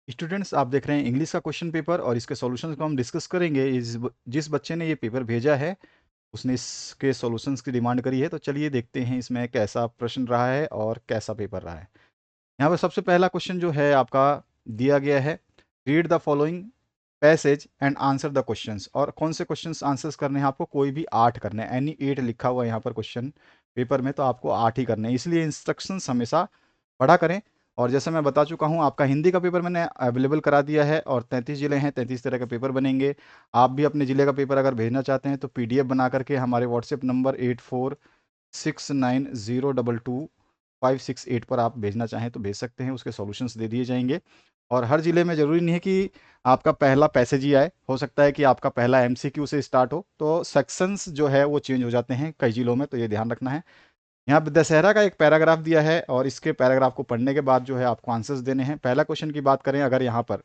Students, आप देख रहे हैं इंग्लिश का क्वेश्चन पेपर और इसके सॉल्यूशंस को हम डिस्कस करेंगे। जिस बच्चे ने ये पेपर भेजा है उसने इसके सॉल्यूशंस की डिमांड करी है, तो चलिए देखते हैं इसमें कैसा प्रश्न रहा है और कैसा पेपर रहा है। यहाँ पर सबसे पहला क्वेश्चन जो है आपका दिया गया है, read the following passage and answer the questions. और कौन से क्वेश्चंस आंसर्स करने हैं आपको? कोई भी 8 करने हैं। एनी 8 लिखा हुआ है यहाँ पर क्वेश्चन पेपर में, तो आपको 8 ही करने हैं, इसलिए इंस्ट्रक्शंस हमेशा पढ़ा करें। और जैसे मैं बता चुका हूँ, आपका हिंदी का पेपर मैंने अवेलेबल करा दिया है और 33 ज़िले हैं, 33 तरह के पेपर बनेंगे। आप भी अपने ज़िले का पेपर अगर भेजना चाहते हैं तो PDF बना करके हमारे व्हाट्सएप नंबर 8469022568 पर आप भेजना चाहें तो भेज सकते हैं, उसके सॉल्यूशंस दे दिए जाएंगे। और हर ज़िले में ज़रूरी नहीं है कि आपका पहला पैसेज ही आए, हो सकता है कि आपका पहला MCQ से स्टार्ट हो, तो सेक्शंस जो है वो चेंज हो जाते हैं कई ज़िलों में, तो ये ध्यान रखना है। यहाँ पे दशहरा का एक पैराग्राफ दिया है और इसके पैराग्राफ को पढ़ने के बाद जो है आपको आंसर्स देने हैं। पहला क्वेश्चन की बात करें अगर यहाँ पर,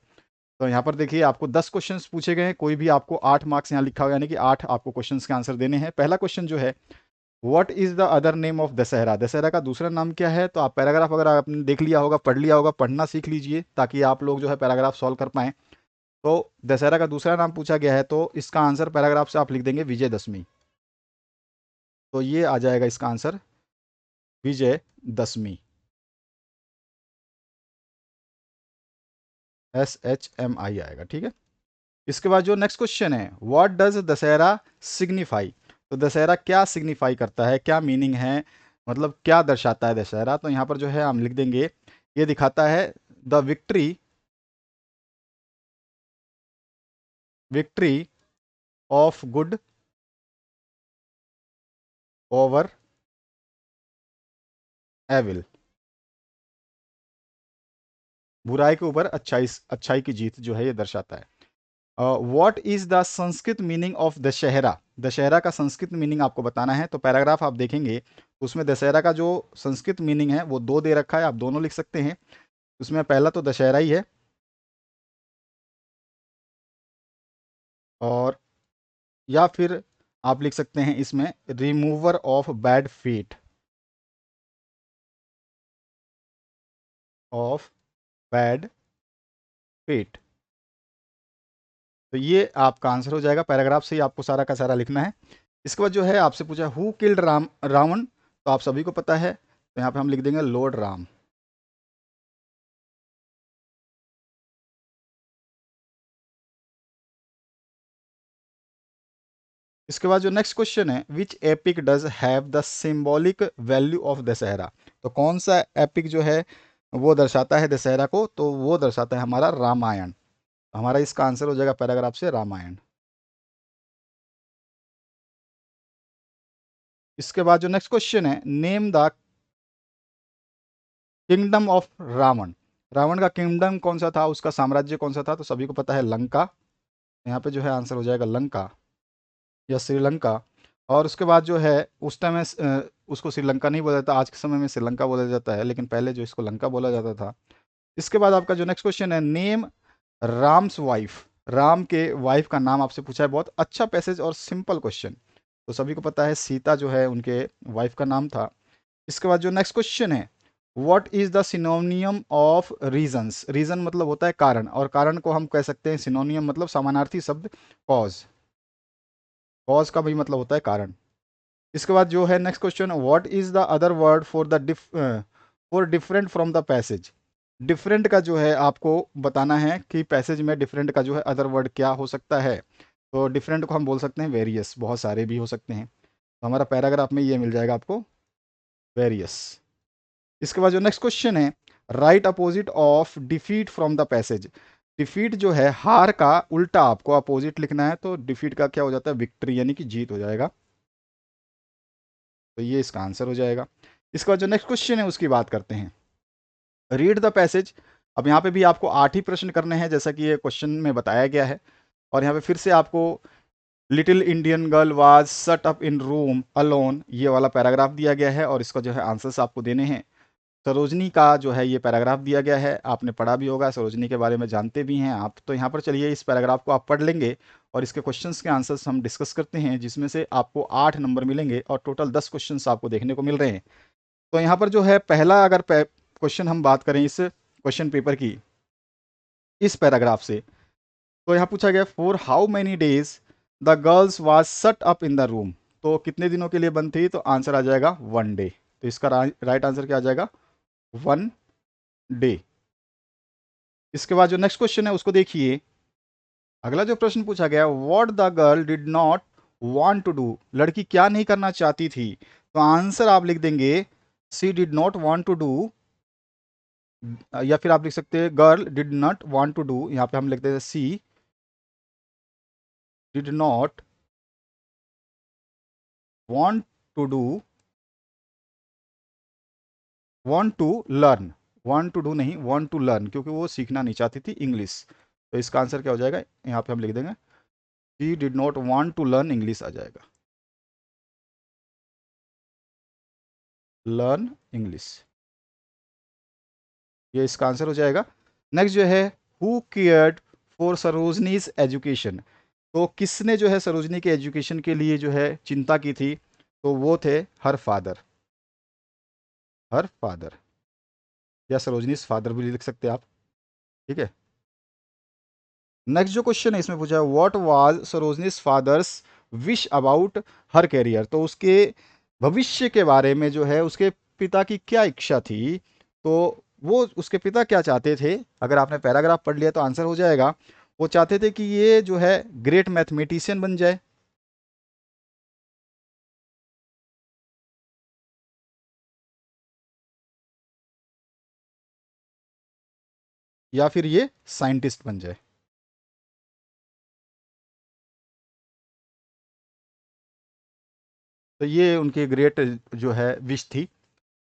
तो यहाँ पर देखिए आपको 10 क्वेश्चंस पूछे गए हैं, कोई भी आपको 8 मार्क्स यहाँ लिखा हुआ है, यानी कि 8 आपको क्वेश्चंस के आंसर देने हैं। पहला क्वेश्चन जो है, what is the other name of Dussehra? Dussehra का दूसरा नाम क्या है? तो आप पैराग्राफ अगर आपने देख लिया होगा, पढ़ लिया होगा, पढ़ना सीख लीजिए ताकि आप लोग जो है पैराग्राफ सॉल्व कर पाएं। तो दशहरा का दूसरा नाम पूछा गया है, तो इसका आंसर पैराग्राफ से आप लिख देंगे विजयदशमी। तो ये आ जाएगा इसका आंसर विजयदशमी, SHMI आएगा, ठीक है। इसके बाद जो नेक्स्ट क्वेश्चन है, व्हाट डज दशहरा सिग्निफाई? तो दशहरा क्या सिग्निफाई करता है, क्या मीनिंग है, मतलब क्या दर्शाता है दशहरा? तो यहाँ पर जो है हम लिख देंगे, ये दिखाता है the victory of good over evil, बुराई के ऊपर अच्छाई अच्छाई की जीत जो है ये दर्शाता है। What is the Sanskrit meaning of Dussehra? Dussehra का संस्कृत मीनिंग आपको बताना है। तो पैराग्राफ आप देखेंगे उसमें दशहरा का जो संस्कृत मीनिंग है वो दो दे रखा है, आप दोनों लिख सकते हैं। उसमें पहला तो दशहरा ही है, और या फिर आप लिख सकते हैं इसमें remover of bad fate, of bad fate. तो ये आपका आंसर हो जाएगा, पैराग्राफ से ही आपको सारा का सारा लिखना है। इसके बाद जो है आपसे पूछा हु किल्ड रावण? तो आप सभी को पता है, तो यहाँ पे हम लिख देंगे लॉर्ड राम। इसके बाद जो नेक्स्ट क्वेश्चन है, which epic does have the symbolic value of Dussehra? तो कौन सा एपिक जो है वो दर्शाता है दशहरा को? तो वो दर्शाता है हमारा रामायण। हमारा इसका आंसर हो जाएगा पैराग्राफ से रामायण। इसके बाद जो नेक्स्ट क्वेश्चन है, name the kingdom of Ravan. Ravan का किंगडम कौन सा था, उसका साम्राज्य कौन सा था? तो सभी को पता है लंका। यहाँ पे जो है आंसर हो जाएगा लंका या श्रीलंका। और उसके बाद जो है उस टाइम में उसको श्रीलंका नहीं बोला जाता, आज के समय में श्रीलंका बोला जाता है, लेकिन पहले जो इसको लंका बोला जाता था। इसके बाद आपका जो नेक्स्ट क्वेश्चन है, नेम राम्स वाइफ। राम के वाइफ का नाम आपसे पूछा है, बहुत अच्छा पैसेज और सिंपल क्वेश्चन। तो सभी को पता है सीता जो है उनके वाइफ का नाम था। इसके बाद जो नेक्स्ट क्वेश्चन है, what is the synonym of reasons? Reason मतलब होता है कारण, और कारण को हम कह सकते हैं सिनोनियम मतलब समानार्थी शब्द कॉज। कॉज का भी मतलब होता है कारण। इसके बाद जो है next question, what is the other word for the for different from the passage? Different का जो है आपको बताना है कि पैसेज में डिफरेंट का जो है अदर वर्ड क्या हो सकता है। तो डिफरेंट को हम बोल सकते हैं वेरियस, बहुत सारे भी हो सकते हैं। तो हमारा पैराग्राफ में ये मिल जाएगा आपको, वेरियस। इसके बाद जो नेक्स्ट क्वेश्चन है, right opposite of defeat from the passage. Defeat जो है हार का उल्टा आपको अपोजिट लिखना है, तो डिफीट का क्या हो जाता है? विक्ट्री, यानी कि जीत हो जाएगा। तो ये इसका आंसर हो जाएगा। इसके बाद जो नेक्स्ट क्वेश्चन है उसकी बात करते हैं, रीड द पैसेज। अब यहाँ पे भी आपको 8 ही प्रश्न करने हैं जैसा कि ये क्वेश्चन में बताया गया है। और यहाँ पे फिर से आपको little Indian girl was shut up in room alone, ये वाला पैराग्राफ दिया गया है और इसका जो है आंसर्स आपको देने हैं। सरोजनी का जो है ये पैराग्राफ दिया गया है, आपने पढ़ा भी होगा, सरोजनी के बारे में जानते भी हैं आप। तो यहाँ पर चलिए इस पैराग्राफ को आप पढ़ लेंगे और इसके क्वेश्चंस के आंसर्स हम डिस्कस करते हैं, जिसमें से आपको 8 नंबर मिलेंगे और टोटल 10 क्वेश्चंस आपको देखने को मिल रहे हैं। तो यहाँ पर जो है पहला अगर क्वेश्चन हम बात करें इस क्वेश्चन पेपर की, इस पैराग्राफ से। तो यहाँ पूछा गया for how many days the girls was shut up in the room. तो कितने दिनों के लिए बंद थी, तो आंसर आ जाएगा 1 डे। तो इसका राइट आंसर क्या आ जाएगा, 1 डे। इसके बाद जो नेक्स्ट क्वेश्चन है उसको देखिए। अगला जो प्रश्न पूछा गया, what the girl did not want to do, लड़की क्या नहीं करना चाहती थी। तो आंसर आप लिख देंगे she did not want to do, या फिर आप लिख सकते हैं girl did not want to do. यहाँ पे हम लिखते हैं she did not want to do, want to learn, want to do नहीं, वांट टू लर्न, क्योंकि वो सीखना नहीं चाहती थी इंग्लिश। तो इसका आंसर क्या हो जाएगा, यहाँ पे हम लिख देंगे she did not want to learn English आ जाएगा, लर्न इंग्लिश, ये इसका आंसर हो जाएगा। नेक्स्ट जो है, हु केयर्ड फॉर सरोजनीज एजुकेशन। तो किसने जो है सरोजनी के एजुकेशन के लिए जो है चिंता की थी, तो वो थे हर फादर, हर फादर, या सरोजनीज फादर भी लिख सकते हैं आप, ठीक है। नेक्स्ट जो क्वेश्चन है इसमें पूछा है what was Sarojini's father's wish about her career. तो उसके भविष्य के बारे में जो है उसके पिता की क्या इच्छा थी, तो वो उसके पिता क्या चाहते थे। अगर आपने पैराग्राफ पढ़ लिया तो आंसर हो जाएगा। वो चाहते थे कि ये जो है ग्रेट मैथमेटिशियन बन जाए, या फिर ये साइंटिस्ट बन जाए। तो ये उनकी ग्रेट जो है विश थी।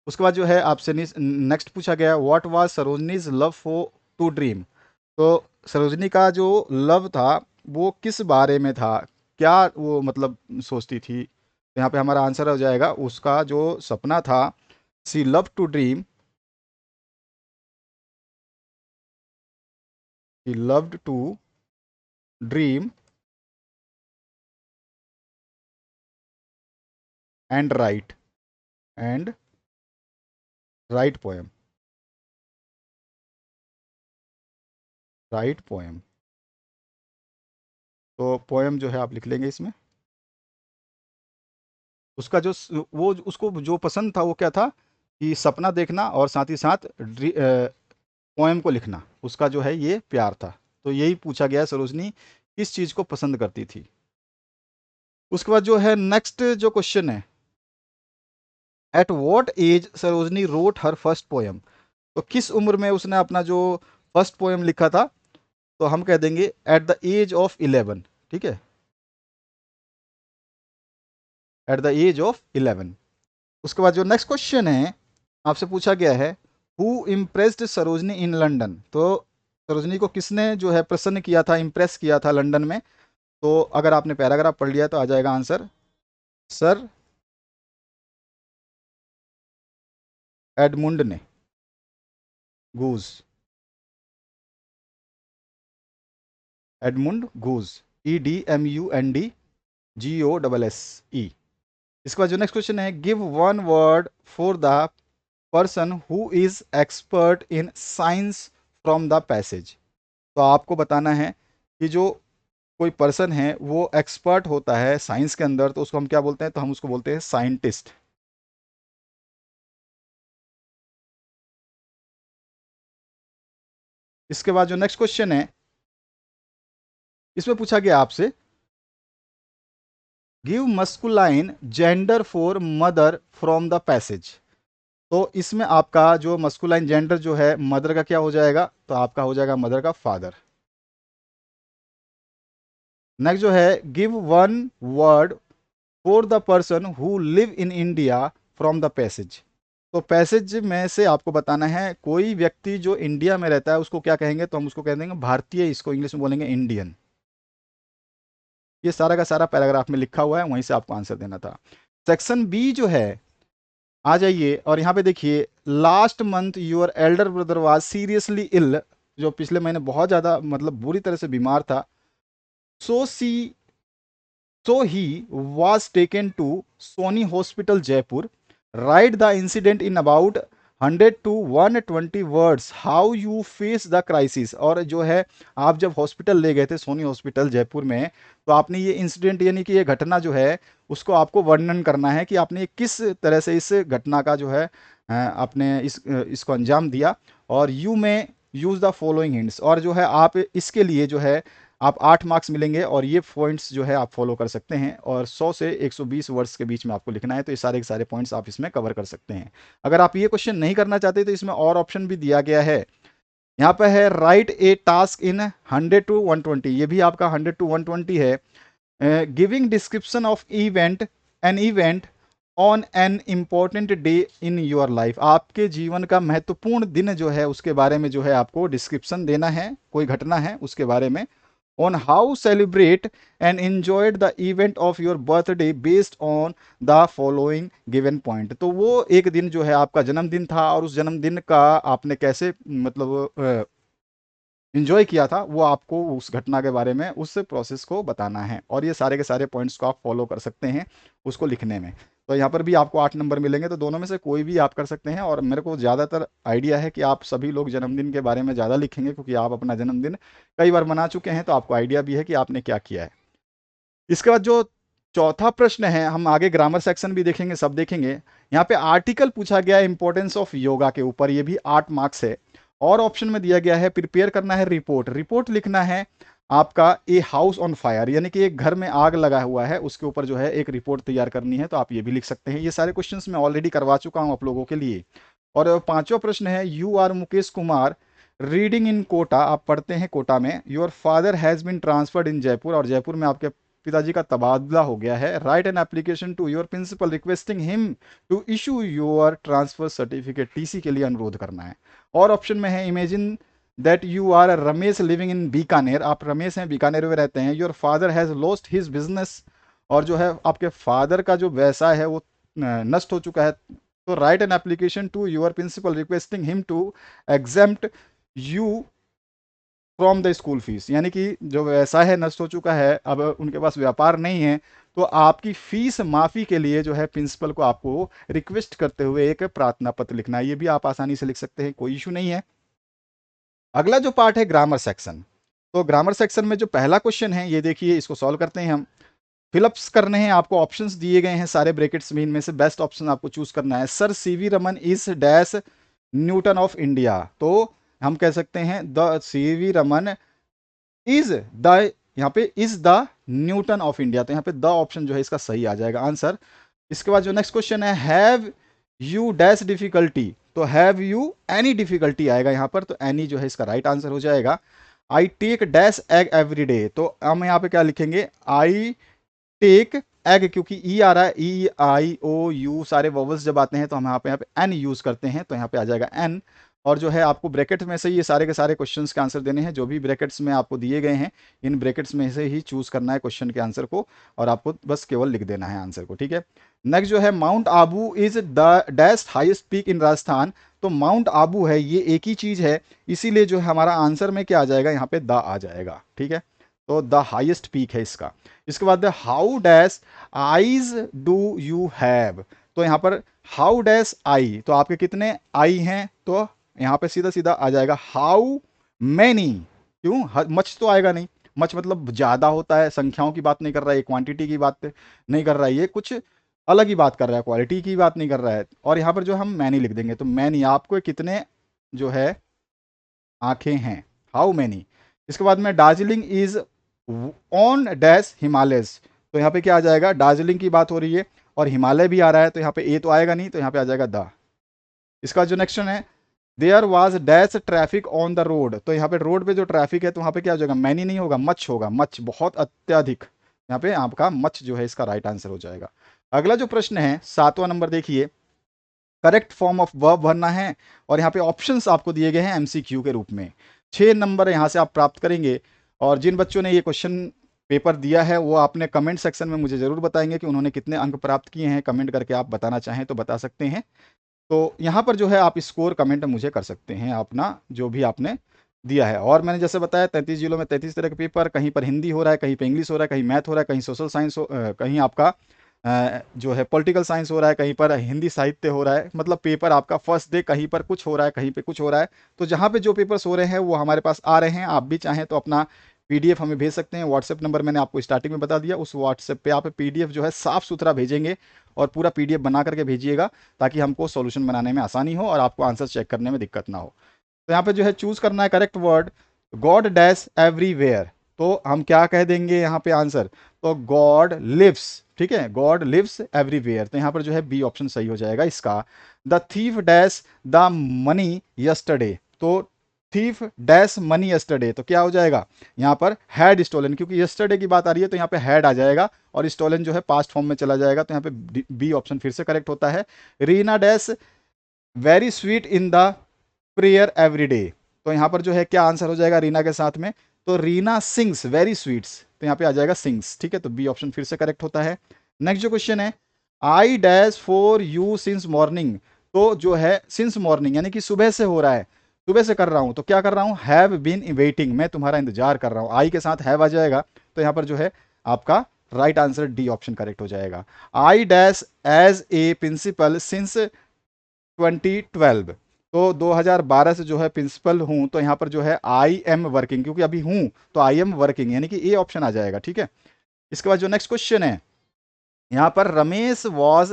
उसके बाद जो है आपसे नेक्स्ट पूछा गया what was Sarojini's love for to dream. तो सरोजनी का जो लव था वो किस बारे में था, क्या वो मतलब सोचती थी। तो यहाँ पे हमारा आंसर हो जाएगा उसका जो सपना था, she love to dream, she loved to dream and write, and write poem, write poem. तो पोएम जो है आप लिख लेंगे इसमें। उसका जो वो उसको जो पसंद था वो क्या था, कि सपना देखना और साथ ही साथ पोएम को लिखना, उसका जो है ये प्यार था। तो यही पूछा गया है सरोजनी किस चीज़ को पसंद करती थी। उसके बाद जो है नेक्स्ट जो क्वेश्चन है, at what age Sarojini wrote her first poem. तो किस उम्र में उसने अपना जो फर्स्ट पोएम लिखा था, तो हम कह देंगे एट द एज ऑफ 11, ठीक है, एट द एज ऑफ 11। उसके बाद जो नेक्स्ट क्वेश्चन है आपसे पूछा गया है, who impressed Sarojini in London. तो सरोजनी को किसने जो है प्रसन्न किया था, इम्प्रेस किया था लंदन में। तो अगर आपने पैराग्राफ पढ़ लिया तो आ जाएगा आंसर सर एडमुंड ने, गूज, एडमुंड गूज, EDMUND GOSSE। इसके बाद जो नेक्स्ट क्वेश्चन है, give one word for the person who is expert in science from the passage. तो आपको बताना है कि जो कोई पर्सन है वो एक्सपर्ट होता है साइंस के अंदर, तो उसको हम क्या बोलते हैं, तो हम उसको बोलते हैं साइंटिस्ट। इसके बाद जो नेक्स्ट क्वेश्चन है इसमें पूछा गया आपसे, give masculine gender for mother from the passage. तो इसमें आपका जो मस्कुलाइन जेंडर जो है मदर का क्या हो जाएगा, तो आपका हो जाएगा मदर का फादर। नेक्स्ट जो है, give one word for the person who live in India from the passage. तो पैसेज में से आपको बताना है कोई व्यक्ति जो इंडिया में रहता है उसको क्या कहेंगे, तो हम उसको कह देंगे भारतीय, इसको इंग्लिश में बोलेंगे इंडियन। ये सारा का सारा पैराग्राफ में लिखा हुआ है, वहीं से आपको आंसर देना था। सेक्शन बी जो है, आ जाइए और यहाँ पे देखिए, last month your elder brother was seriously ill. जो पिछले महीने बहुत ज़्यादा मतलब बुरी तरह से बीमार था। So see so he was taken to Soni hospital Jaipur. Write the incident in about 100 to 120 words how you face the crisis. और जो है आप जब हॉस्पिटल ले गए थे, सोनी हॉस्पिटल जयपुर में, तो आपने ये इंसिडेंट यानी कि ये घटना जो है उसको आपको वर्णन करना है कि आपने किस तरह से इस घटना का जो है आपने इसको अंजाम दिया। और यू में यूज़ द फॉलोइंग हिंट्स, और जो है आप इसके लिए जो है आप 8 मार्क्स मिलेंगे, और ये पॉइंट्स जो है आप फॉलो कर सकते हैं, और 100 से 120 वर्ड्स के बीच में आपको लिखना है। तो ये सारे के सारे पॉइंट्स आप इसमें कवर कर सकते हैं। अगर आप ये क्वेश्चन नहीं करना चाहते तो इसमें और ऑप्शन भी दिया गया है। यहाँ पे है write a task in 100 to 120, ये भी आपका 100 टू 120 है। Giving description of event, an event on an important day in your life, आपके जीवन का महत्वपूर्ण दिन जो है उसके बारे में जो है आपको डिस्क्रिप्शन देना है, कोई घटना है उसके बारे में। On how celebrate and enjoyed the event of your birthday based on the following given point. तो वो एक दिन जो है आपका जन्मदिन था, और उस जन्मदिन का आपने कैसे मतलब इंजॉय किया था, वो आपको उस घटना के बारे में उस प्रोसेस को बताना है। और ये सारे के सारे पॉइंट्स को आप फॉलो कर सकते हैं उसको लिखने में। तो यहाँ पर भी आपको 8 नंबर मिलेंगे, तो दोनों में से कोई भी आप कर सकते हैं। और मेरे को ज़्यादातर आइडिया है कि आप सभी लोग जन्मदिन के बारे में ज़्यादा लिखेंगे, क्योंकि आप अपना जन्मदिन कई बार मना चुके हैं, तो आपको आइडिया भी है कि आपने क्या किया है। इसके बाद जो चौथा प्रश्न है, हम आगे ग्रामर सेक्शन भी देखेंगे, सब देखेंगे। यहाँ पे आर्टिकल पूछा गया है इंपॉर्टेंस ऑफ योगा के ऊपर, ये भी 8 मार्क्स है। और ऑप्शन में दिया गया है प्रिपेयर करना है रिपोर्ट, रिपोर्ट लिखना है आपका ए हाउस ऑन फायर, यानी कि एक घर में आग लगा हुआ है उसके ऊपर जो है एक रिपोर्ट तैयार करनी है, तो आप ये भी लिख सकते हैं। ये सारे क्वेश्चंस मैं ऑलरेडी करवा चुका हूं आप लोगों के लिए। और पांचवा प्रश्न है you are Mukesh Kumar reading in Kota, आप पढ़ते हैं कोटा में। Your father has been transferred in Jaipur, और जयपुर में आपके पिताजी का तबादला हो गया है। Write an application to your principal requesting him to issue your transfer certificate, TC के लिए अनुरोध करना है। और ऑप्शन में है imagine that you are Ramesh living in Bikaner, आप रमेश हैं बीकानेर में रहते हैं। Your father has lost his business, और जो है आपके फादर का जो व्यवसाय है वो नष्ट हो चुका है। तो write an application to your principal requesting him to exempt you from the school fees, यानी कि जो व्यवसाय है नष्ट हो चुका है, अब उनके पास व्यापार नहीं है, तो आपकी फीस माफ़ी के लिए जो है प्रिंसिपल को आपको रिक्वेस्ट करते हुए एक प्रार्थना पत्र लिखना है। ये भी आप आसानी से लिख सकते हैं, कोई इशू नहीं है। अगला जो पार्ट है ग्रामर सेक्शन, तो ग्रामर सेक्शन में जो पहला क्वेश्चन है ये देखिए, इसको सॉल्व करते हैं हम। फिलअप्स करने हैं, आपको ऑप्शंस दिए गए हैं सारे ब्रैकेट्स में, इनमें से बेस्ट ऑप्शन आपको चूज करना है। Sir CV Raman is dash Newton of India, तो हम कह सकते हैं the CV Raman is the, यहाँ पे is the Newton of India, तो यहाँ पे द ऑप्शन जो है इसका सही आ जाएगा आंसर। इसके बाद जो नेक्स्ट क्वेश्चन है हैव यू डैश डिफिकल्टी, तो हैव यू एनी डिफिकल्टी आएगा यहाँ पर, तो एनी जो है इसका राइट आंसर हो जाएगा। I take dash egg every day, तो हम यहाँ पे क्या लिखेंगे, आई टेक एग, क्योंकि ई आ रहा है, ई आई ओ यू सारे वॉवल्स जब आते हैं तो हम यहाँ पे एन यूज करते हैं, तो यहाँ पे आ जाएगा एन। और जो है आपको ब्रैकेट में से ये सारे के सारे क्वेश्चंस के आंसर देने हैं, जो भी ब्रैकेट्स में आपको दिए गए हैं इन ब्रैकेट्स में से ही चूज करना है क्वेश्चन के आंसर को, और आपको बस केवल लिख देना है आंसर को, ठीक है। नेक्स्ट जो है mount Abu is the dash highest peak in Rajasthan, तो माउंट आबू है ये एक ही चीज है, इसीलिए जो है हमारा आंसर में क्या आ जाएगा, यहाँ पे द आ जाएगा, ठीक है। तो द हाईएस्ट पीक है इसका। इसके बाद how dash eyes do you have, तो यहाँ पर हाउ डैश आई, तो आपके कितने आई हैं, तो यहाँ पे सीधा सीधा आ जाएगा हाउ मैनी, क्यों मच तो आएगा नहीं, मच मतलब ज्यादा होता है, संख्याओं की बात नहीं कर रहा है, क्वांटिटी की बात नहीं कर रहा है, ये कुछ अलग ही बात कर रहा है, क्वालिटी की बात नहीं कर रहा है। और यहाँ पर जो हम मैनी लिख देंगे, तो मैनी आपको कितने जो है आंखें हैं, हाउ मैनी। इसके बाद में Darjeeling is on dash Himalayas, तो यहाँ पे क्या आ जाएगा, दार्जिलिंग की बात हो रही है और हिमालय भी आ रहा है, तो यहाँ पे ए तो आएगा नहीं, तो यहाँ पे आ जाएगा द। इसका जो नेक्स्ट है there was dash traffic on the road, तो यहाँ पे रोड पे जो ट्रैफिक है तो वहाँ पे क्या हो जाएगा, मैनी नहीं होगा, मच होगा, मच बहुत अत्यधिक, यहाँ पे आपका मच जो है इसका राइट आंसर हो जाएगा। अगला जो प्रश्न है 7वां नंबर देखिए, करेक्ट फॉर्म ऑफ वर्ब भरना है, और यहाँ पे ऑप्शंस आपको दिए गए हैं एमसीक्यू के रूप में। 6 नंबर यहाँ से आप प्राप्त करेंगे। और जिन बच्चों ने ये क्वेश्चन पेपर दिया है वो आपने कमेंट सेक्शन में मुझे ज़रूर बताएंगे कि उन्होंने कितने अंक प्राप्त किए हैं, कमेंट करके आप बताना चाहें तो बता सकते हैं। तो यहाँ पर जो है आप स्कोर कमेंट मुझे कर सकते हैं अपना जो भी आपने दिया है। और मैंने जैसे बताया 33 जिलों में 33 तरह के पेपर, कहीं पर हिंदी हो रहा है, कहीं पर इंग्लिश हो रहा है, कहीं मैथ हो रहा है, कहीं सोशल साइंस हो, कहीं आपका जो है पॉलिटिकल साइंस हो रहा है, कहीं पर हिंदी साहित्य हो रहा है, मतलब पेपर आपका फर्स्ट डे कहीं पर कुछ हो रहा है, कहीं पे कुछ हो रहा है। तो जहाँ पे जो पेपर्स हो रहे हैं वो हमारे पास आ रहे हैं। आप भी चाहें तो अपना पीडीएफ हमें भेज सकते हैं। व्हाट्सएप नंबर मैंने आपको स्टार्टिंग में बता दिया, उस व्हाट्सएप पे आप पीडीएफ जो है साफ सुथरा भेजेंगे और पूरा पीडीएफ बना करके भेजिएगा, ताकि हमको सॉल्यूशन बनाने में आसानी हो और आपको आंसर चेक करने में दिक्कत ना हो। तो यहाँ पे जो है चूज करना है correct word, God dash everywhere. तो हम क्या कह देंगे यहाँ पे आंसर, तो गॉड लिव्स, ठीक है, गॉड लिव्स एवरीवेयर। तो यहाँ पर जो है बी ऑप्शन सही हो जाएगा इसका। The thief dash the money yesterday, तो थीफ डैश मनी यस्टरडे, तो क्या हो जाएगा यहाँ पर हैड स्टोलन, क्योंकि यस्टरडे की बात आ रही है तो यहाँ पे हैड आ जाएगा और स्टोलन जो है पास्ट फॉर्म में चला जाएगा। तो यहाँ पे बी ऑप्शन फिर से करेक्ट होता है। Reena dash very sweet in the prayer every day, तो यहाँ पर जो है क्या आंसर हो जाएगा रीना के साथ में, तो रीना सिंग्स वेरी स्वीट्स, तो यहाँ पे आ जाएगा सिंग्स, ठीक है, तो बी ऑप्शन फिर से करेक्ट होता है। नेक्स्ट जो क्वेश्चन है, I dash for you since morning, तो जो है सिंस मॉर्निंग यानी कि सुबह से हो रहा है, सुबह से कर रहा हूं, तो क्या कर रहा हूं, हैव बीन वेटिंग, मैं तुम्हारा इंतजार कर रहा हूं, आई के साथ हैव आ जाएगा। तो यहाँ पर जो है आपका right answer D option correct हो जाएगा। I dash as a principal since 2012, तो 2012 से जो है प्रिंसिपल हूं, तो यहाँ पर जो है आई एम वर्किंग, क्योंकि अभी हूं तो आई एम वर्किंग, यानी कि ए ऑप्शन आ जाएगा, ठीक है। इसके बाद जो नेक्स्ट क्वेश्चन है, यहाँ पर Ramesh was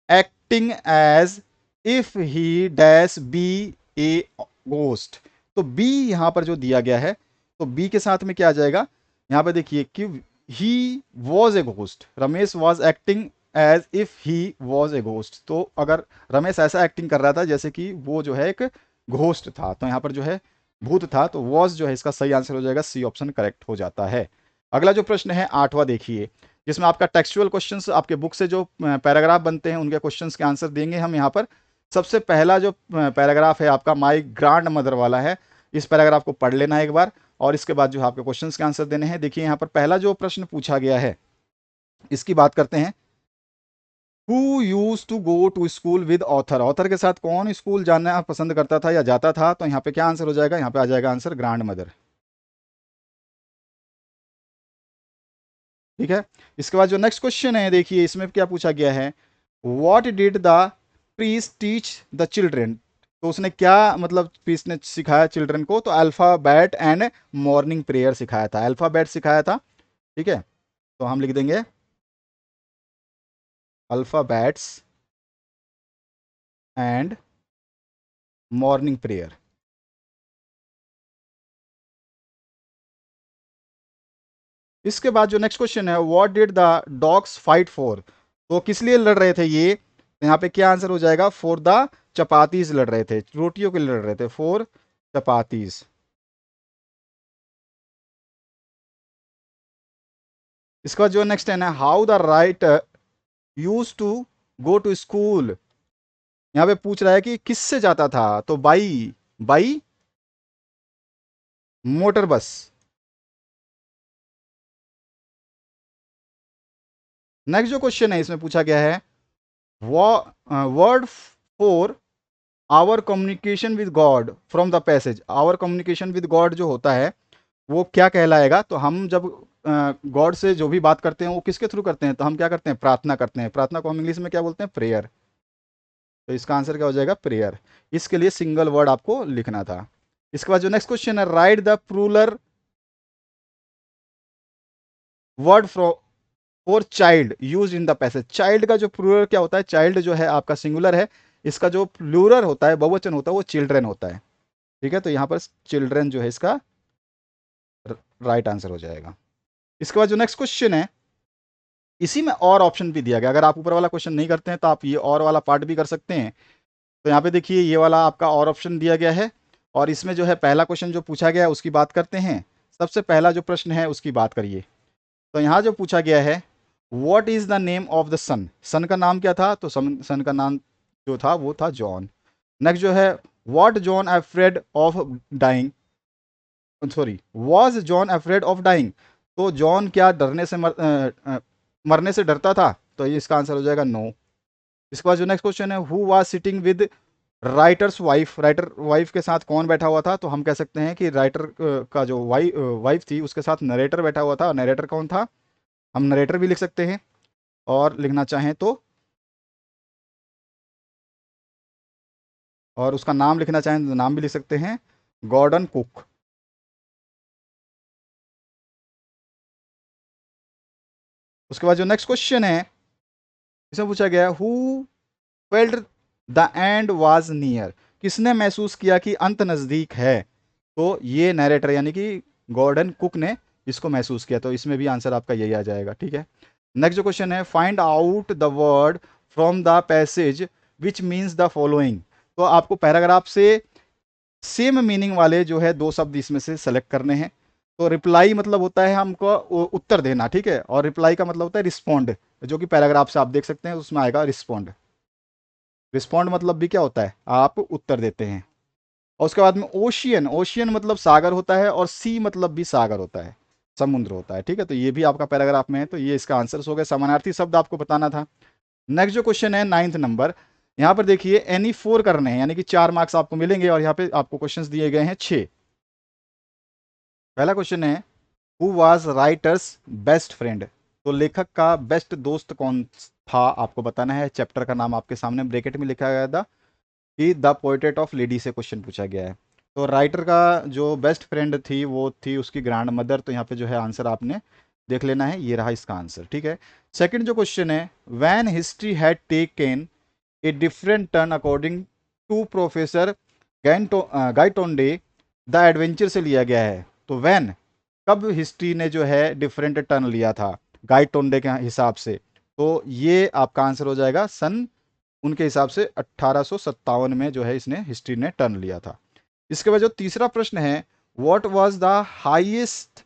acting as if he dash be a ghost, तो बी यहाँ पर जो दिया गया है, तो बी के साथ में क्या आ जाएगा, यहाँ पर देखिए कि he was a ghost, Ramesh was acting as if he was a ghost, तो अगर रमेश ऐसा एक्टिंग कर रहा था जैसे कि वो जो है एक घोस्ट था, तो यहाँ पर जो है भूत था, तो वॉज जो है इसका सही आंसर हो जाएगा, सी ऑप्शन करेक्ट हो जाता है। अगला जो प्रश्न है 8वां देखिए, जिसमें आपका टेक्सचुअल क्वेश्चंस आपके बुक से जो पैराग्राफ बनते हैं उनके क्वेश्चंस के आंसर देंगे हम यहाँ पर। सबसे पहला जो पैराग्राफ है आपका माई ग्रांड मदर वाला है, इस पैराग्राफ को पढ़ लेना एक बार और इसके बाद जो है आपके क्वेश्चंस के आंसर देने हैं। देखिए यहाँ पर पहला जो प्रश्न पूछा गया है इसकी बात करते हैं, who used to go to school with author, author के साथ कौन स्कूल जाना पसंद करता था या जाता था, तो यहाँ पे क्या आंसर हो जाएगा, यहाँ पे आ जाएगा आंसर ग्रांड मदर, ठीक है। इसके बाद जो नेक्स्ट क्वेश्चन है देखिए इसमें क्या पूछा गया है, what did the priest teach the children, तो उसने क्या मतलब प्रीस्ट ने सिखाया चिल्ड्रन को, तो अल्फाबेट एंड मॉर्निंग प्रेयर सिखाया था, अल्फाबेट सिखाया था, ठीक है। तो हम लिख देंगे अल्फाबेट्स एंड मॉर्निंग प्रेयर। इसके बाद जो नेक्स्ट क्वेश्चन है, what did the dogs fight for, तो किस लिए लड़ रहे थे ये, तो यहाँ पे क्या आंसर हो जाएगा, फॉर द चपातीज लड़ रहे थे, रोटियों के लिए लड़ रहे थे, फॉर चपातीज। इसके बाद जो नेक्स्ट है ना, how the right used to go to school, यहाँ पे पूछ रहा है कि किससे जाता था, तो by, by motor bus. Next जो क्वेश्चन है इसमें पूछा गया है, word for our communication with God from the passage, our communication with God जो होता है वो क्या कहलाएगा, तो हम जब गॉड से जो भी बात करते हैं वो किसके थ्रू करते हैं, तो हम क्या करते हैं, प्रार्थना करते हैं, प्रार्थना को हम इंग्लिश में क्या बोलते हैं, प्रेयर, तो इसका आंसर क्या हो जाएगा, प्रेयर। इसके लिए सिंगल वर्ड आपको लिखना था। इसके बाद जो नेक्स्ट क्वेश्चन है, write the plural word for child use in the passage, child का जो प्लूरल क्या होता है, चाइल्ड जो है आपका सिंगुलर है, इसका जो प्लूरल होता है बहुवचन होता है वो चिल्ड्रेन होता है, ठीक है, तो यहाँ पर चिल्ड्रेन जो है इसका राइट आंसर हो जाएगा। इसके बाद जो नेक्स्ट क्वेश्चन है, इसी में और ऑप्शन भी दिया गया, अगर आप ऊपर वाला क्वेश्चन नहीं करते हैं तो आप ये और वाला पार्ट भी कर सकते हैं। तो यहाँ पे देखिए ये वाला आपका और ऑप्शन दिया गया है और इसमें जो है पहला क्वेश्चन जो पूछा गया है उसकी बात करते हैं। सबसे पहला जो प्रश्न है उसकी बात करिए, तो यहाँ जो पूछा गया है, what is the name of the sun, sun का नाम क्या था, तो सन का नाम जो था वो था जॉन। नेक्स्ट जो है, what John afraid of dying, sorry was John afraid of dying, तो जॉन क्या डरने से मरने से डरता था, तो ये इसका आंसर हो जाएगा नो। इसके बाद जो नेक्स्ट क्वेश्चन है, who was sitting with writers wife, writer wife के साथ कौन बैठा हुआ था, तो हम कह सकते हैं कि राइटर का जो वाइफ थी उसके साथ नरेटर बैठा हुआ था, नरेटर कौन था, हम नरेटर भी लिख सकते हैं। और लिखना चाहें तो, और उसका नाम लिखना चाहें तो नाम भी लिख सकते हैं, गॉर्डन कुक। उसके बाद जो नेक्स्ट क्वेश्चन है, इसमें पूछा गया who felt the end was near, किसने महसूस किया कि अंत नजदीक है? तो ये नरेटर यानी कि गॉर्डन कुक ने इसको महसूस किया। तो इसमें भी आंसर आपका यही आ जाएगा। ठीक है, नेक्स्ट जो क्वेश्चन है, find out the word from the passage which means the following. तो आपको पैराग्राफ से सेम मीनिंग वाले जो है दो शब्द इसमें से सेलेक्ट करने हैं। तो रिप्लाई मतलब होता है हमको उत्तर देना, ठीक है, और रिप्लाई का मतलब होता है रिस्पॉन्ड, जो कि पैराग्राफ से आप देख सकते हैं, उसमें आएगा रिस्पॉन्ड। रिस्पॉन्ड मतलब भी क्या होता है, आप उत्तर देते हैं। और उसके बाद में ओशियन, ओशियन मतलब सागर होता है, और सी मतलब भी सागर होता है, समुद्र होता है। ठीक है, तो ये भी आपका पैराग्राफ में है, तो ये इसका आंसर हो गया। समानार्थी शब्द आपको बताना था। नेक्स्ट जो क्वेश्चन है 9th नंबर, यहाँ पर देखिए एनी 4 करने हैं, यानी कि 4 मार्क्स आपको मिलेंगे, और यहाँ पे आपको क्वेश्चंस दिए गए हैं 6। पहला क्वेश्चन है, who was writers best friend. तो लेखक का बेस्ट दोस्त कौन था, आपको बताना है। चैप्टर का नाम आपके सामने ब्रैकेट में लिखा गया था कि द पोर्ट्रेट ऑफ लेडी से क्वेश्चन पूछा गया है। तो राइटर का जो बेस्ट फ्रेंड थी वो थी उसकी ग्रैंड मदर। तो यहाँ पे जो है आंसर आपने देख लेना है, ये रहा इसका आंसर। ठीक है, सेकंड जो क्वेश्चन है, when history had taken a different turn according to professor Gaitonde the adventure से लिया गया है। तो व्हेन, कब हिस्ट्री ने जो है डिफरेंट टर्न लिया था गाइटोंडे के हिसाब से? तो ये आपका आंसर हो जाएगा सन, उनके हिसाब से 1857 में जो है इसने हिस्ट्री ने टर्न लिया था। इसके बाद जो तीसरा प्रश्न है, what was the highest,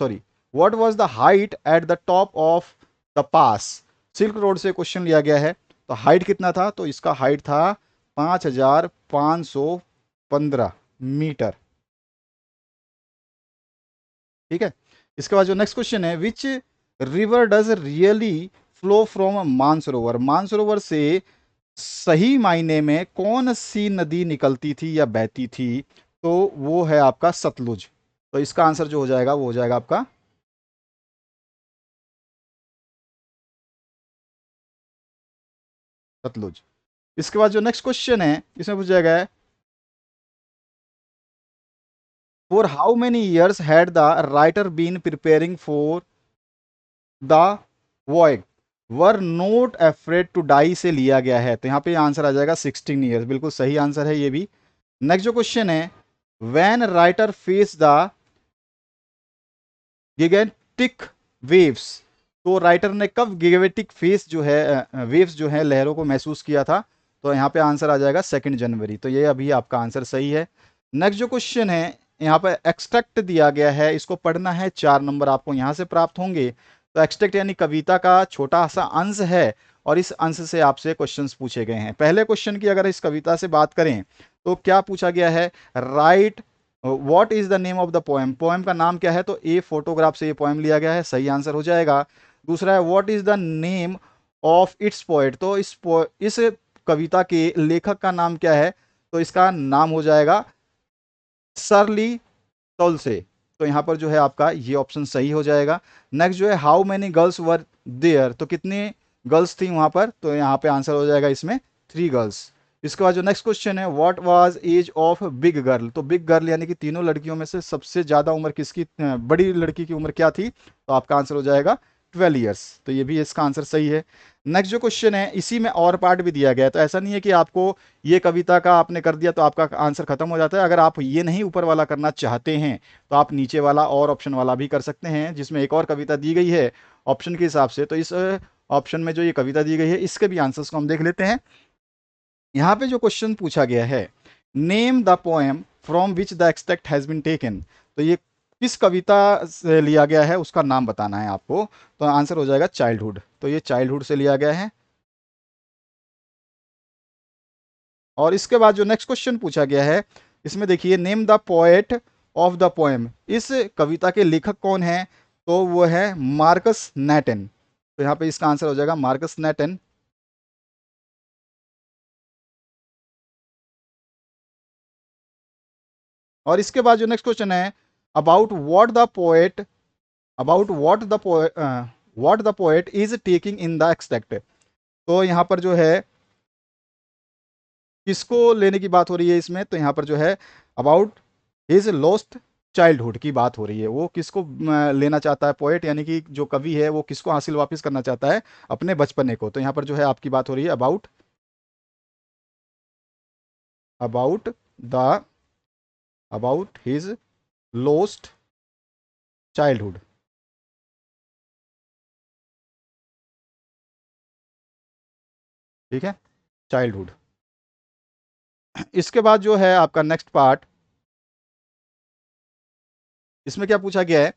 sorry, what was the height at the top of the pass. Silk road से क्वेश्चन लिया गया है, तो हाइट कितना था? तो इसका हाइट था 5515 मीटर। ठीक है, इसके बाद जो नेक्स्ट क्वेश्चन है, which river does really flow from Mansarovar. Mansarovar से सही मायने में कौन सी नदी निकलती थी या बहती थी? तो वो है आपका सतलुज। तो इसका आंसर जो हो जाएगा वो हो जाएगा आपका सतलुज। इसके बाद जो नेक्स्ट क्वेश्चन है, इसमें पूछा गया है, for how many years had the writer been preparing for the void were not afraid to die से लिया गया है। तो यहाँ पे आंसर आ जाएगा 16 ईयर्स, बिल्कुल सही आंसर है ये भी। नेक्स्ट जो क्वेश्चन है, when writer face the gigantic waves. तो राइटर ने कब गिगेटिक फेस जो है वेव्स जो है लहरों को महसूस किया था? तो यहाँ पे आंसर आ जाएगा 2 जनवरी। तो ये अभी आपका आंसर सही है। नेक्स्ट जो क्वेश्चन है, यहाँ पे एक्सट्रैक्ट दिया गया है, इसको पढ़ना है, 4 नंबर आपको यहाँ से प्राप्त होंगे। तो एक्सट्रैक्ट यानी कविता का छोटा सा अंश है, और इस अंश से आपसे क्वेश्चंस पूछे गए हैं। पहले क्वेश्चन की अगर इस कविता से बात करें तो क्या पूछा गया है, right what is the name of the poem. Poem का नाम क्या है? तो ए फोटोग्राफ से ये पोएम लिया गया है, सही आंसर हो जाएगा। दूसरा है, what is the name of its poet. तो इस कविता के लेखक का नाम क्या है? तो इसका नाम हो जाएगा सरली तौल से। तो यहाँ पर जो है आपका ये ऑप्शन सही हो जाएगा। नेक्स्ट जो है, how many girls were there. तो कितनी गर्ल्स थी वहां पर? तो यहाँ पे आंसर हो जाएगा इसमें 3 गर्ल्स। इसके बाद जो नेक्स्ट क्वेश्चन है, what was age of big girl. तो बिग गर्ल यानी कि तीनों लड़कियों में से सबसे ज्यादा उम्र किसकी, बड़ी लड़की की उम्र क्या थी? तो आपका आंसर हो जाएगा 12 ईयर्स। तो ये भी इसका आंसर सही है। नेक्स्ट जो क्वेश्चन है, इसी में और पार्ट भी दिया गया है, तो ऐसा नहीं है कि आपको ये कविता का आपने कर दिया तो आपका आंसर खत्म हो जाता है। अगर आप ये नहीं ऊपर वाला करना चाहते हैं तो आप नीचे वाला और ऑप्शन वाला भी कर सकते हैं, जिसमें एक और कविता दी गई है ऑप्शन के हिसाब से। तो इस ऑप्शन में जो ये कविता दी गई है इसके भी आंसर्स को हम देख लेते हैं। यहाँ पे जो क्वेश्चन पूछा गया है, name the poem from which the extract has been taken. तो ये किस कविता से लिया गया है उसका नाम बताना है आपको। तो आंसर हो जाएगा चाइल्डहुड। तो ये चाइल्डहुड से लिया गया है। और इसके बाद जो नेक्स्ट क्वेश्चन पूछा गया है, इसमें देखिए, name the poet of the poem. इस कविता के लेखक कौन है? तो वो है मार्कस नैटन। तो यहाँ पे इसका आंसर हो जाएगा मार्कस नैटन। और इसके बाद जो नेक्स्ट क्वेश्चन है, about what the poet, about what the what the poet is taking in the extract. तो यहाँ पर जो है किसको लेने की बात हो रही है इसमें, तो यहाँ पर जो है अबाउट हिज लॉस्ट चाइल्डहुड की बात हो रही है। वो किसको लेना चाहता है पोएट, यानी कि जो कवि है वो किसको हासिल वापस करना चाहता है, अपने बचपने को। तो यहाँ पर जो है आपकी बात हो रही है about the about his lost childhood. ठीक है, चाइल्डहुड। इसके बाद जो है आपका नेक्स्ट पार्ट, इसमें क्या पूछा गया है,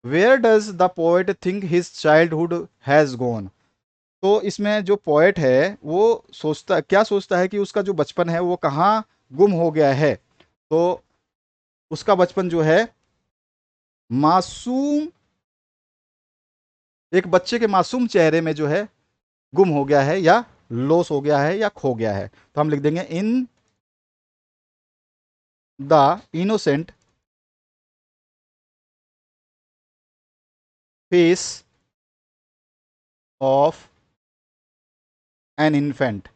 where does the poet think his childhood has gone. तो इसमें जो पोएट है वो क्या सोचता है कि उसका जो बचपन है वो कहाँ गुम हो गया है। तो उसका बचपन जो है मासूम, एक बच्चे के मासूम चेहरे में जो है गुम हो गया है, या लॉस हो गया है, या खो गया है। तो हम लिख देंगे in the innocent face of an infant.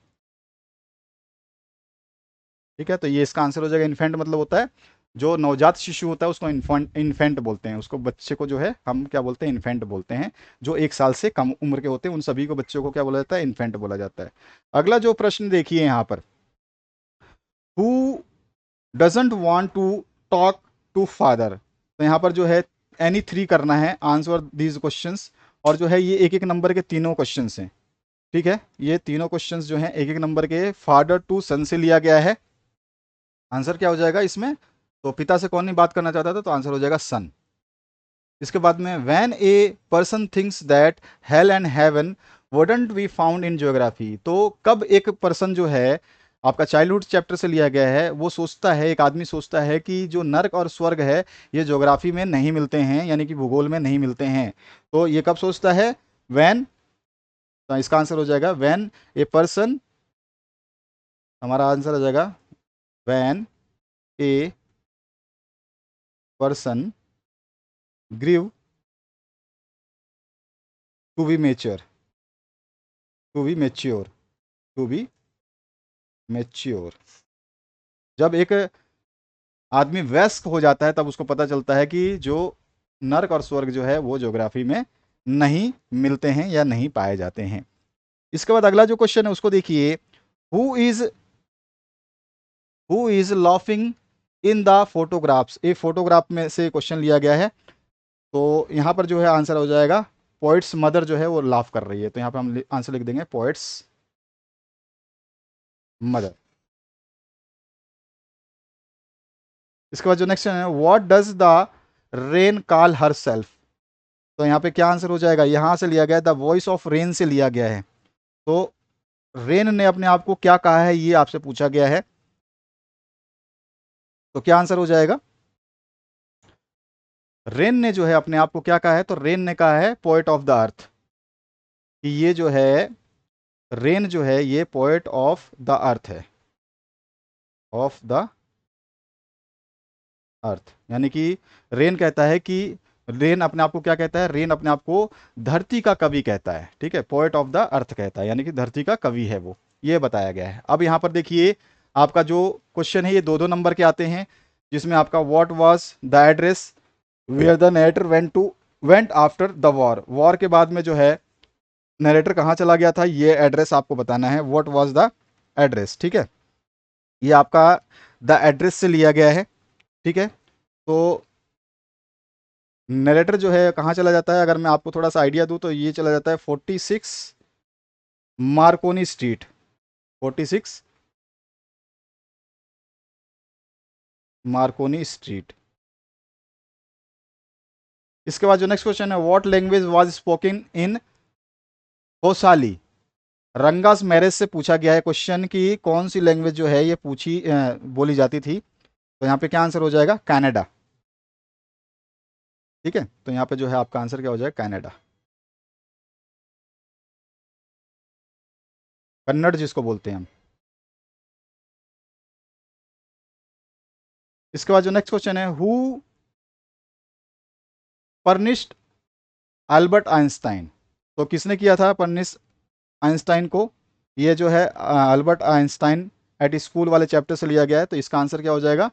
ठीक है, तो ये इसका आंसर हो जाएगा। इन्फेंट मतलब होता है जो नवजात शिशु होता है, उसको इन्फेंट बोलते हैं। उसको बच्चे को जो है हम क्या बोलते हैं, इन्फेंट बोलते हैं। जो 1 साल से कम उम्र के होते हैं उन सभी को बच्चों को क्या बोला जाता है, इन्फेंट बोला जाता है। अगला जो प्रश्न देखिए यहाँ पर, who doesn't want to talk to father. तो यहाँ पर जो है एनी 3 करना है, आंसर दीज क्वेश्चंस। और जो है ये एक एक नंबर के तीनों क्वेश्चंस हैं। ठीक है, ये तीनों क्वेश्चंस जो हैं एक एक नंबर के, फादर टू सन से लिया गया है। आंसर क्या हो जाएगा इसमें, तो पिता से कौन नहीं बात करना चाहता था, तो आंसर हो जाएगा सन। इसके बाद में when a person thinks that hello and heaven wouldn't be found in geography. तो कब एक पर्सन जो है, आपका चाइल्डहुड चैप्टर से लिया गया है, वो सोचता है, एक आदमी सोचता है कि जो नर्क और स्वर्ग है ये ज्योग्राफी में नहीं मिलते हैं, यानी कि भूगोल में नहीं मिलते हैं। तो ये कब सोचता है, व्हेन। तो इसका आंसर हो जाएगा व्हेन ए पर्सन, हमारा आंसर हो जाएगा when a person grew to be mature, to be mature, to be mature. जब एक आदमी वयस्क हो जाता है तब उसको पता चलता है कि जो नर्क और स्वर्ग जो है वो ज्योग्राफी में नहीं मिलते हैं या नहीं पाए जाते हैं। इसके बाद अगला जो क्वेश्चन है उसको देखिए, who is who is laughing in the photographs. एक फोटोग्राफ में से क्वेश्चन लिया गया है। तो यहाँ पर जो है आंसर हो जाएगा पोइट्स मदर जो है वो लाफ कर रही है। तो यहाँ पर हम आंसर लिख देंगे पोइट्स मदर। इसके बाद जो नेक्स्ट है, what does the rain call her self. तो यहाँ पे क्या आंसर हो जाएगा, यहाँ से लिया गया है, द वॉइस ऑफ रेन से लिया गया है। तो रेन ने अपने आप को क्या कहा है ये आपसे पूछा गया है। तो क्या आंसर हो जाएगा, रेन ने जो है अपने आप को क्या कहा है, तो रेन ने कहा है पोएट ऑफ द अर्थ। कि ये जो है रेन जो है ये पोएट ऑफ द अर्थ है, ऑफ द अर्थ। यानी कि रेन कहता है कि रेन अपने आप को क्या कहता है, रेन अपने आप को धरती का कवि कहता है। ठीक है, पोएट ऑफ द अर्थ कहता है, यानी कि धरती का कवि है वो, ये बताया गया है। अब यहाँ पर देखिए आपका जो क्वेश्चन है ये 2-2 नंबर के आते हैं, जिसमें आपका what was the address where the narrator went after the war. War के बाद में जो है नरेटर कहाँ चला गया था, ये एड्रेस आपको बताना है, व्हाट वाज द एड्रेस। ठीक है, ये आपका द एड्रेस से लिया गया है। ठीक है, तो नरेटर जो है कहाँ चला जाता है, अगर मैं आपको थोड़ा सा आइडिया दूँ तो ये चला जाता है 46 मार्कोनी स्ट्रीट, 46 मार्कोनी स्ट्रीट। इसके बाद जो नेक्स्ट क्वेश्चन है, what language was spoken in Hosahalli. Ranga's marriage से पूछा गया है क्वेश्चन कि कौन सी लैंग्वेज जो है ये बोली जाती थी। तो यहाँ पे क्या आंसर हो जाएगा, कनाडा। ठीक है, तो यहाँ पे जो है आपका आंसर क्या हो जाएगा, कनाडा, कन्नड़ जिसको बोलते हैं हम। इसके बाद जो नेक्स्ट क्वेश्चन है, हु फर्निश्ड अल्बर्ट आइंस्टाइन। तो किसने किया था पनिश आइंस्टाइन को? ये जो है अल्बर्ट आइंस्टाइन एट स्कूल वाले चैप्टर से लिया गया है। तो इसका आंसर क्या हो जाएगा?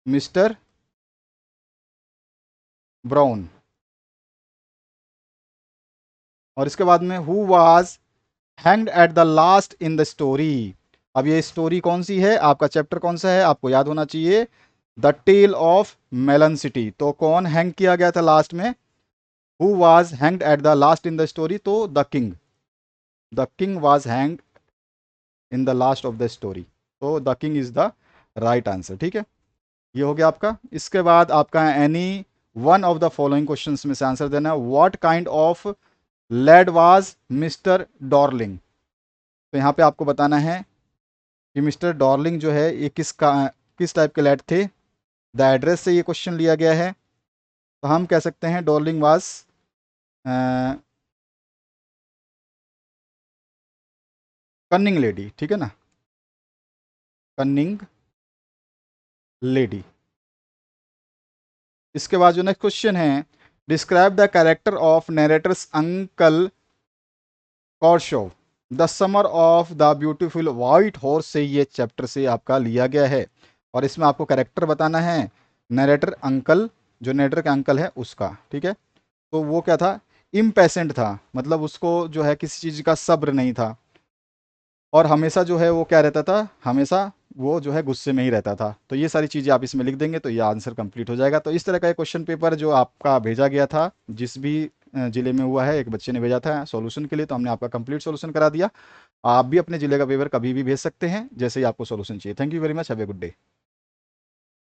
Mister brown. और इसके बाद में who was hanged at the last in the story. अब ये स्टोरी कौन सी है, आपका चैप्टर कौन सा है, आपको याद होना चाहिए, the tale of melon city. तो कौन हैंग किया गया था लास्ट में? Who was hanged at the last in the story? तो the king was hanged in the last of the story. तो the king is the right answer. ठीक है, ये हो गया आपका। इसके बाद आपका any one of the following questions में से आंसर देना है। What kind of lad was mister Darling? तो यहाँ पे आपको बताना है कि मिस्टर डॉर्लिंग जो है ये किस टाइप के लेड थे। द एड्रेस से ये क्वेश्चन लिया गया है। तो हम कह सकते हैं डॉर्लिंग वाज कन्निंग लेडी। ठीक है ना, कन्निंग लेडी। इसके बाद जो नेक्स्ट क्वेश्चन है, describe the character of narrator's uncle कॉर्शोव the summer of the beautiful white horse से ये चैप्टर से आपका लिया गया है। और इसमें आपको कैरेक्टर बताना है नरेटर अंकल, जो नरेटर का अंकल है उसका। ठीक है, तो वो क्या था? इम्पेशेंट था, मतलब उसको जो है किसी चीज़ का सब्र नहीं था। और हमेशा जो है वो क्या रहता था, हमेशा वो जो है गुस्से में ही रहता था। तो ये सारी चीज़ें आप इसमें लिख देंगे तो ये आंसर कंप्लीट हो जाएगा। तो इस तरह का एक क्वेश्चन पेपर जो आपका भेजा गया था, जिस भी ज़िले में हुआ है, एक बच्चे ने भेजा था सॉल्यूशन के लिए, तो हमने आपका कंप्लीट सॉल्यूशन करा दिया। आप भी अपने ज़िले का पेपर कभी भी भेज सकते हैं जैसे ही आपको सॉल्यूशन चाहिए। Thank you very much, have a good day.